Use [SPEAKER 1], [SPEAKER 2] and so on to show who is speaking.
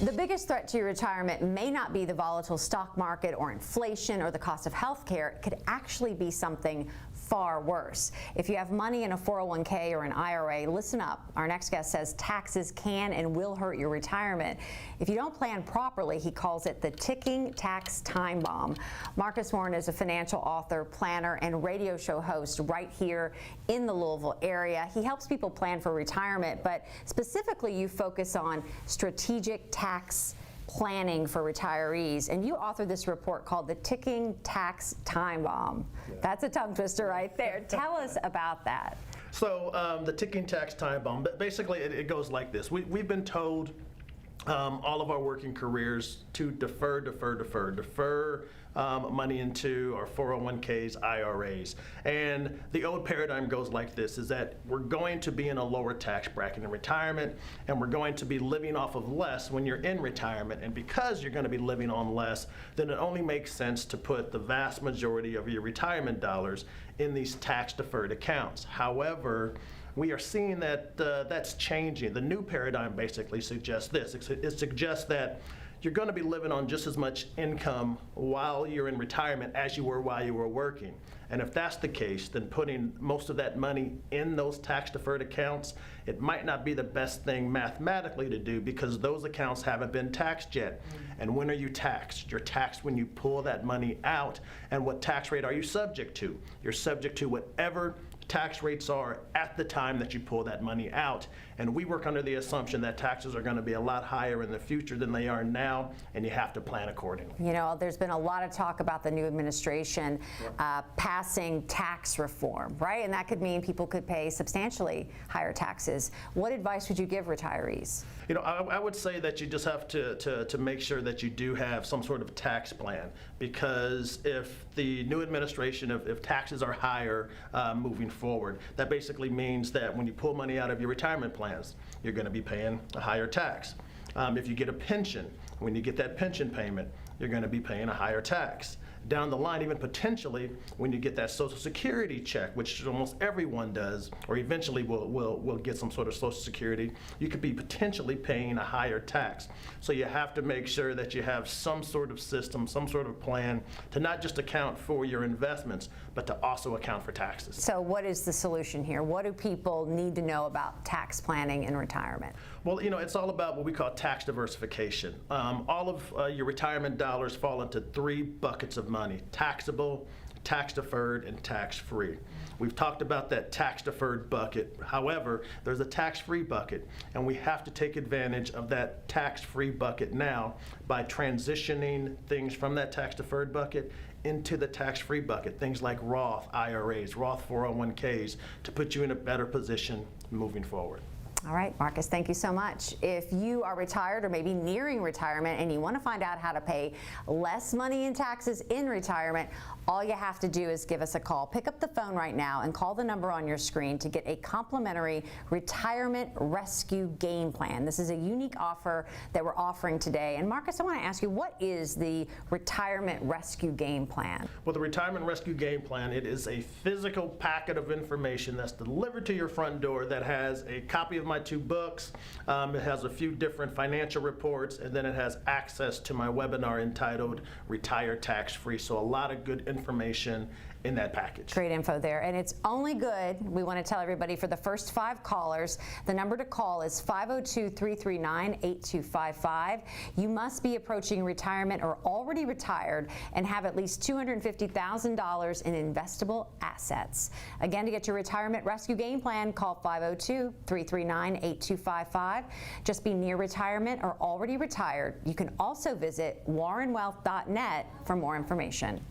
[SPEAKER 1] The biggest threat to your retirement may not be the volatile stock market or inflation or the cost of health care. It could actually be something far worse. If you have money in a 401k or an IRA, listen up. Our next guest says taxes can and will hurt your retirement. If you don't plan properly, he calls it the ticking tax time bomb. Marcus Warren is a financial author, planner, and radio show host right here in the Louisville area. He helps people plan for retirement, but specifically you focus on strategic tax planning for retirees, and you authored this report called the Ticking Tax Time Bomb. Yeah. That's a tongue twister right there. Tell us about that.
[SPEAKER 2] So the ticking tax time bomb, but basically it goes like this. We've been told all of our working careers to defer money into our 401ks, IRAs. And the old paradigm goes like this, is that we're going to be in a lower tax bracket in retirement, and we're going to be living off of less when you're in retirement. And because you're going to be living on less, then it only makes sense to put the vast majority of your retirement dollars in these tax-deferred accounts. However, we are seeing that that's changing. The new paradigm basically suggests this. It suggests that you're going to be living on just as much income while you're in retirement as you were while you were working. And if that's the case, then putting most of that money in those tax-deferred accounts, it might not be the best thing mathematically to do because those accounts haven't been taxed yet. And when are you taxed? You're taxed when you pull that money out. And what tax rate are you subject to? You're subject to whatever tax rates are at the time that you pull that money out. And we work under the assumption that taxes are going to be a lot higher in the future than they are now, and you have to plan accordingly.
[SPEAKER 1] You know, there's been a lot of talk about the new administration passing tax reform, right? And that could mean people could pay substantially higher taxes. What advice would you give retirees?
[SPEAKER 2] You know, I would say that you just have to make sure that you do have some sort of tax plan, because if the new administration, if taxes are higher moving forward, that basically means that when you pull money out of your retirement plans, you're going to be paying a higher tax. If you get a pension, when you get that pension payment, you're going to be paying a higher tax. Down the line, even potentially, when you get that Social Security check, which almost everyone does, or eventually will get some sort of Social Security, you could be potentially paying a higher tax. So you have to make sure that you have some sort of system, some sort of plan to not just account for your investments, but to also account for taxes.
[SPEAKER 1] So what is the solution here? What do people need to know about tax planning in retirement?
[SPEAKER 2] Well, you know, it's all about what we call tax diversification. All of your retirement dollars fall into three buckets of money: taxable, tax deferred, and tax free. We've talked about that tax deferred bucket. However, there's a tax free bucket, and we have to take advantage of that tax free bucket now by transitioning things from that tax deferred bucket into the tax-free bucket, things like Roth IRAs, Roth 401ks, to put you in a better position moving forward.
[SPEAKER 1] All right, Marcus, thank you so much. If you are retired or maybe nearing retirement and you want to find out how to pay less money in taxes in retirement, all you have to do is give us a call. Pick up the phone right now and call the number on your screen to get a complimentary retirement rescue game plan. This is a unique offer that we're offering today. And Marcus, I want to ask you, what is the retirement rescue game plan?
[SPEAKER 2] Well, the retirement rescue game plan, it is a physical packet of information that's delivered to your front door that has a copy of my 2 books. It has a few different financial reports, and then it has access to my webinar entitled Retire Tax Free. So a lot of good information in that package.
[SPEAKER 1] Great info there. And it's only good, we want to tell everybody, for the first 5 callers. The number to call is 502-339-8255. You must be approaching retirement or already retired and have at least $250,000 in investable assets. Again, to get your retirement rescue game plan, call 502-339-8255. Just be near retirement or already retired. You can also visit warrenwealth.net for more information.